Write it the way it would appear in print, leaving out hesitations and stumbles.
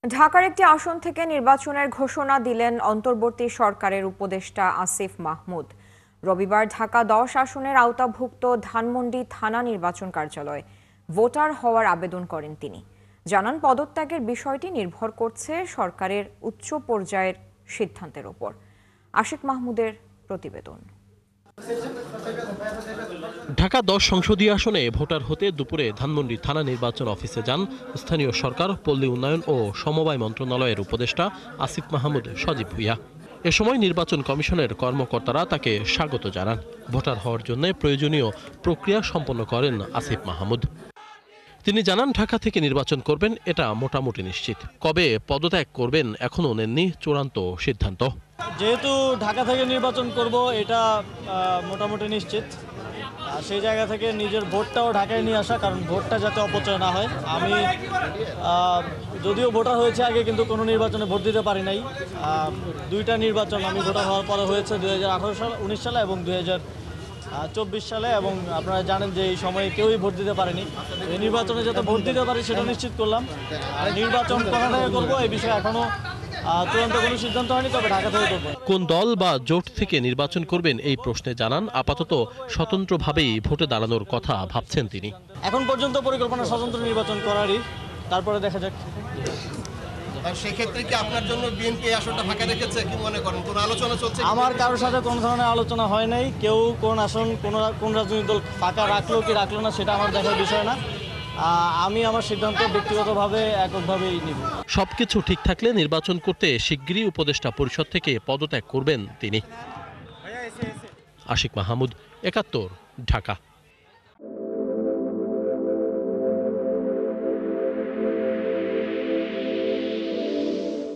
ঢাকার একটি আসন থেকে নির্বাচনের ঘোষণা দিলেন অন্তর্বর্তী সরকারের উপদেষ্টা আসিফ মাহমুদ। রবিবার ঢাকা ১০ আসনের আওতাভুক্ত ধানমন্ডি থানা নির্বাচন কার্যালয়ে ভোটার হওয়ার আবেদন করেন তিনি। জানান, পদত্যাগের বিষয়টি নির্ভর করছে সরকারের উচ্চ পর্যায়ের সিদ্ধান্তের উপর। আসিফ মাহমুদের প্রতিবেদন। ঢাকা ১০ সংসদীয় আসনে ভোটার হতে দুপুরে ধানমন্ডি থানা নির্বাচন অফিসে যান স্থানীয় সরকার, পল্লী উন্নয়ন ও সমবায় মন্ত্রণালয়ের উপদেষ্টা আসিফ মাহমুদ সজীব ভুইয়া। এ সময় নির্বাচন কমিশনের কর্মকর্তারা তাকে স্বাগত জানান। ভোটার হওয়ার জন্য প্রয়োজনীয় প্রক্রিয়া সম্পন্ন করেন আসিফ মাহমুদ। তিনি জানান, ঢাকা থেকে নির্বাচন করবেন এটা মোটামুটি নিশ্চিত। কবে পদত্যাগ করবেন এখনও নেননি চূড়ান্ত সিদ্ধান্ত। যেহেতু ঢাকা থেকে নির্বাচন করব এটা মোটামুটি নিশ্চিত। সেই জায়গা থেকে নিজের ভোটটাও ঢাকায় নিয়ে আসা, কারণ ভোটটা যাতে অপচয় না হয়। আমি যদিও ভোটার হয়েছে আগে, কিন্তু কোনো নির্বাচনে ভোট দিতে পারি নাই। দুইটা নির্বাচন আমি ভোটার হওয়ার পরে হয়েছে, 2018 সাল 19 সালে এবং 2024 সালে, এবং আপনারা জানেন যে এই সময়ে কেউই ভোট দিতে পারেনি। এই নির্বাচনে যাতে ভোট দিতে পারি সেটা নিশ্চিত করলাম। নির্বাচন কোথা থেকে করবো এই বিষয়ে এখনও চূড়ান্ত কোনো সিদ্ধান্ত হয়নি, তবে ঢাকা থেকে করবো। কোন দল বা জোট থেকে নির্বাচন করবেন এই প্রশ্নে জানান, আপাতত স্বতন্ত্রভাবেই ভোটে দাঁড়ানোর কথা ভাবছেন তিনি। এখন পর্যন্ত পরিকল্পনা স্বতন্ত্র নির্বাচন করারই, তারপরে দেখা যাক। সেক্ষেত্রে কি আপনার জন্য বিএনপি আসনটা ফাঁকা রেখেছে, কি মনে করেন? কোনো আলোচনা চলছে? আমার কারোর সাথে কোনো ধরনের আলোচনা হয় নাই। কেউ কোন আসন কোন রাজনৈতিক দল ফাঁকা রাখলো কি রাখলো না সেটা আমার দেখার বিষয় না। আমি আমার সিদ্ধান্ত ব্যক্তিগতভাবে এককভাবেই নিব। সবকিছু ঠিক থাকলে নির্বাচন করতে শিগগিরই উপদেষ্টা পরিষদ থেকে পদত্যাগ করবেন তিনি। আশিক মাহমুদ, ৭১, ঢাকা।